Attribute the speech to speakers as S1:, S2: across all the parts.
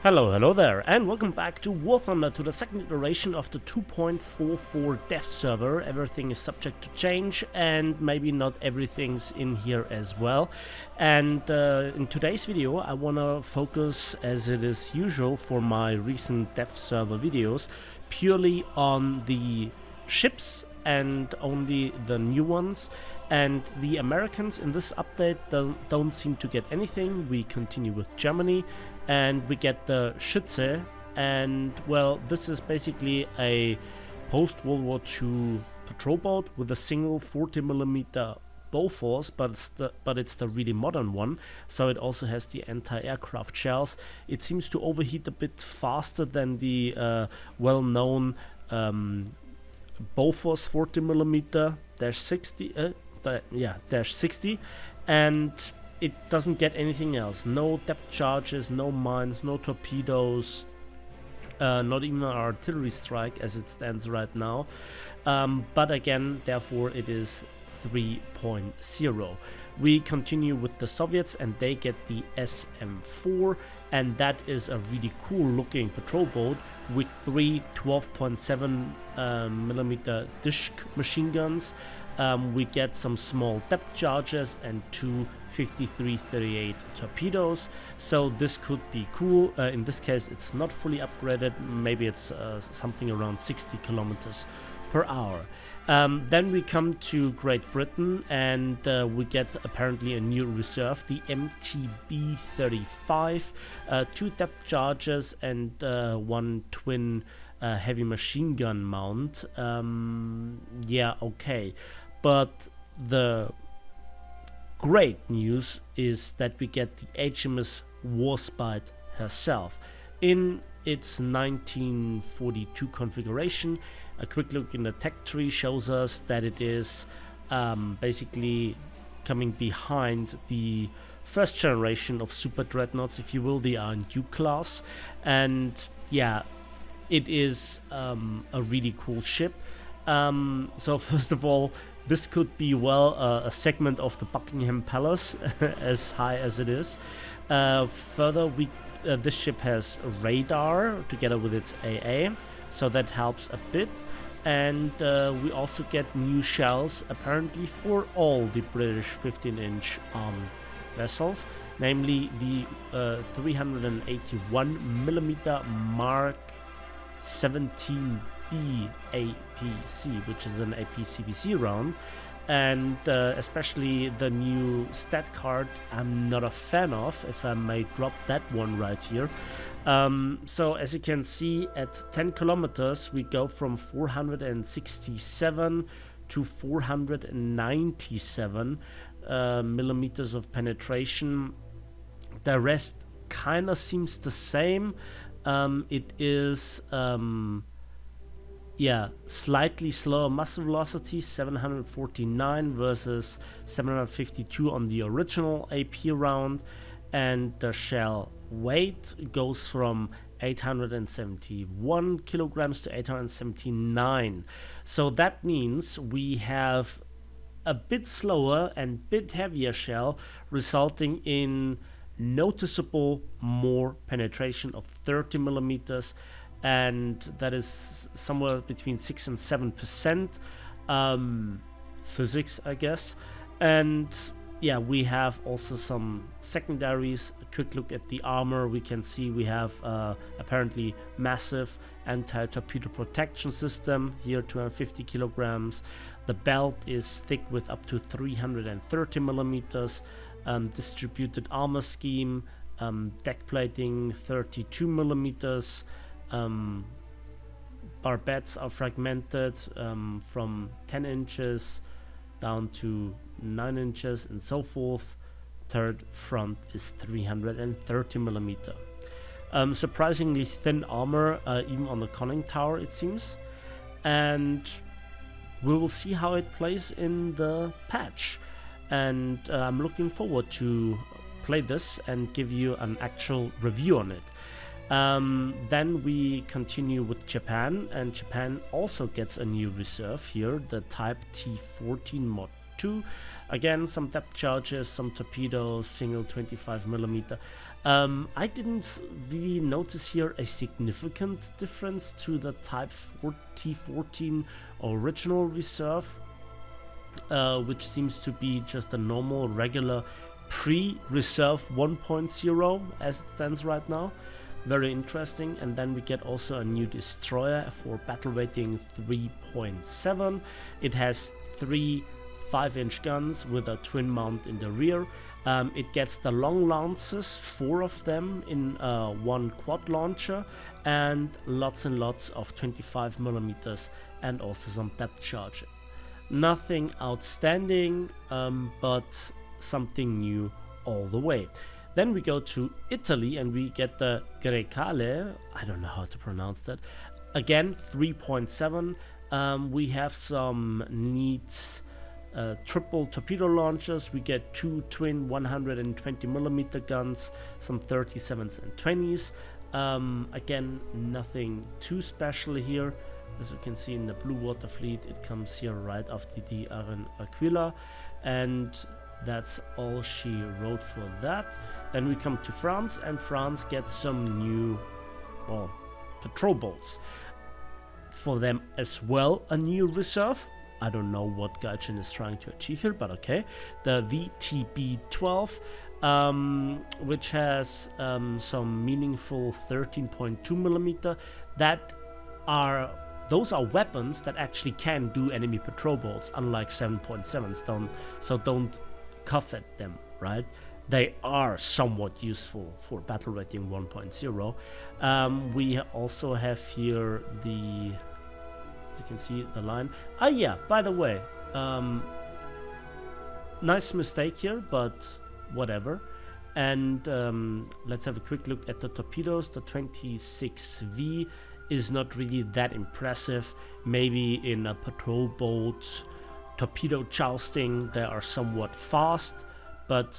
S1: Hello there, and welcome back to War Thunder, to the second iteration of the 2.44 dev server. Everything is subject to change, and maybe not everything's in here as well. And in today's video, I want to focus, as it is usual for my recent dev server videos, purely on the ships and only the new ones. And the Americans in this update don't seem to get anything. We continue with Germany, and we get the Schütze, and well, this is basically a post-World War II patrol boat with a single 40mm Bofors, but it's the really modern one, so it also has the anti-aircraft shells. It seems to overheat a bit faster than the well-known Bofors 40mm-60, -60, and it doesn't get anything else. No depth charges, no mines, no torpedoes, not even an artillery strike as it stands right now. But again, therefore it is 3.0. We continue with the Soviets, and they get the SM-4, and that is a really cool looking patrol boat with three 12.7mm disc machine guns. We get some small depth charges and two 53-38 torpedoes, so this could be cool. In this case, it's not fully upgraded. Maybe it's something around 60 kilometers per hour. Then we come to Great Britain, and we get apparently a new reserve, the MTB-35, two depth charges and one twin heavy machine gun mount. Yeah, okay. But the great news is that we get the HMS Warspite herself in its 1942 configuration. A quick look in the tech tree shows us that it is basically coming behind the first generation of super dreadnoughts, if you will, the R&U class. And yeah, it is a really cool ship. So first of all, this could be, well, a segment of the Buckingham Palace, as high as it is. Further, this ship has radar together with its AA, so that helps a bit. And we also get new shells, apparently for all the British 15-inch armed vessels, namely the 381mm Mark 17B APC, which is an APCBC round, and especially the new stat card I'm not a fan of, if I may drop that one right here. So as you can see, at 10 kilometers we go from 467 to 497 millimeters of penetration. The rest kind of seems the same. It is slightly slower muster velocity, 749 versus 752 on the original AP round, and the shell weight goes from 871 kilograms to 879. So that means we have a bit slower and bit heavier shell, resulting in noticeable more penetration of 30 millimeters, and that is somewhere between 6 and 7%. Physics, I guess. And yeah, we have also some secondaries. A quick look at the armor. We can see we have apparently massive anti-torpedo protection system here, 250 kilograms. The belt is thick with up to 330 millimeters. Distributed armor scheme, deck plating 32 millimeters. Barbettes are fragmented from 10 inches down to 9 inches and so forth. Third front is 330 millimeter. Surprisingly thin armor, even on the conning tower, it seems. And we will see how it plays in the patch. And I'm looking forward to play this and give you an actual review on it. Then we continue with Japan, and Japan also gets a new reserve here, the Type T14 Mod 2. Again, some depth charges, some torpedoes, single 25mm. I didn't really notice here a significant difference to the Type T14 original reserve, which seems to be just a normal, regular pre-reserve 1.0 as it stands right now. Very interesting. And then we get also a new destroyer for battle rating 3.7. It has 3 5-inch guns with a twin mount in the rear. It gets the long lances, 4 of them in one quad launcher, and lots of 25mm and also some depth charges. Nothing outstanding, but something new all the way. Then we go to Italy and we get the Grecale. I don't know how to pronounce that. Again, 3.7. We have some neat triple torpedo launchers. We get 2 twin 120mm guns, some 37s and 20s. Again, nothing too special here. As you can see in the Blue Water Fleet, it comes here right after the Aquila, and that's all she wrote for that. Then we come to France, and France gets some new, well, patrol boats. For them as well, a new reserve. I don't know what Gaijin is trying to achieve here, but okay. The VTB-12, which has some meaningful 13.2mm. Those are weapons that actually can do enemy patrol boats, unlike 7.7s. Don't cough at them, right? They are somewhat useful for battle rating 1.0. We also have here the, you can see the line. Ah yeah, by the way, nice mistake here, but whatever. And let's have a quick look at the torpedoes. The 26V is not really that impressive. Maybe in a patrol boat torpedo jousting they are somewhat fast, but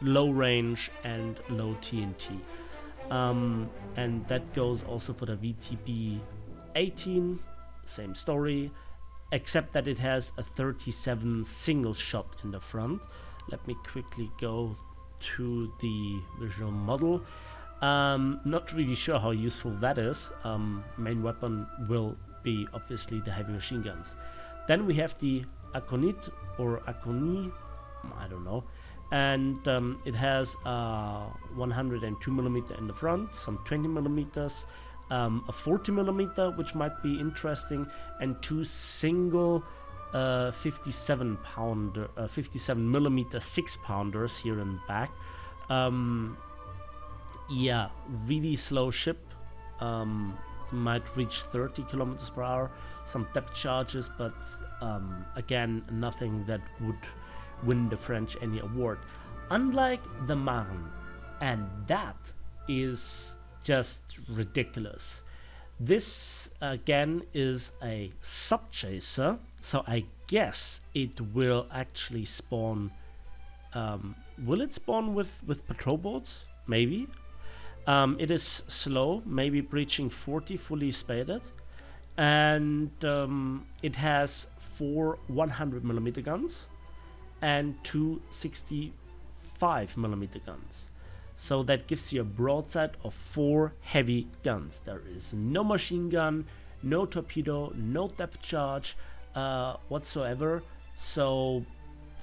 S1: low range and low TNT. And that goes also for the VTB-18, same story, except that it has a 37 single shot in the front. Let me quickly go to the visual model. Not really sure how useful that is. Main weapon will be obviously the heavy machine guns. Then we have the Aconit or Aconi, I don't know, and it has 102mm in the front, some 20mm, a 40mm, which might be interesting, and 2 single 57mm 6-pounders here in the back. Yeah, really slow ship. Might reach 30 kilometers per hour. Some depth charges, but again, nothing that would win the French any award. Unlike the Marne, and that is just ridiculous. This again is a subchaser, so I guess it will actually spawn. Will it spawn with patrol boats? Maybe. It is slow, maybe breaching 40 fully spaded, and it has 4 100mm guns and 2 65mm guns. So that gives you a broadside of 4 heavy guns. There is no machine gun, no torpedo, no depth charge whatsoever. So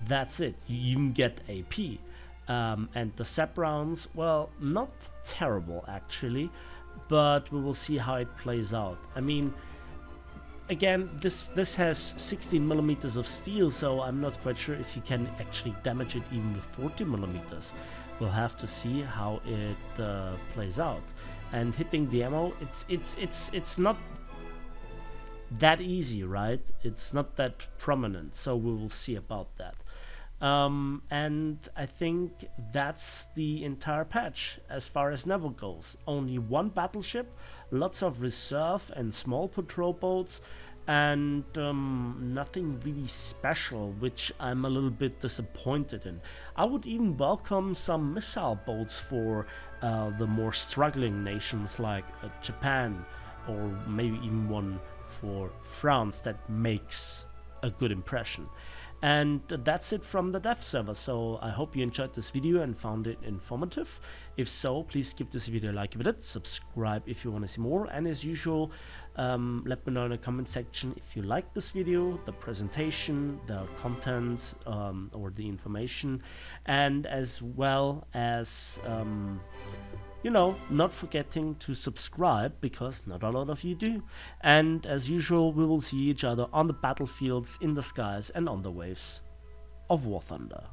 S1: that's it. You even get AP. And the SAP rounds, well, not terrible actually, but we will see how it plays out. I mean, again, this has 16mm of steel, so I'm not quite sure if you can actually damage it even with 40mm. We'll have to see how it plays out. And hitting the ammo, it's not that easy, right? It's not that prominent, so we will see about that. And I think that's the entire patch as far as Naval goes. Only 1 battleship, lots of reserve and small patrol boats, and nothing really special, which I'm a little bit disappointed in. I would even welcome some missile boats for the more struggling nations like Japan, or maybe even one for France that makes a good impression. And that's it from the dev server. So I hope you enjoyed this video and found it informative. If so, please give this video a like if you did, subscribe if you want to see more, and as usual, let me know in the comment section if you like this video, the presentation, the content, or the information, and as well as you know, not forgetting to subscribe, because not a lot of you do. And as usual, we will see each other on the battlefields, in the skies, and on the waves of War Thunder.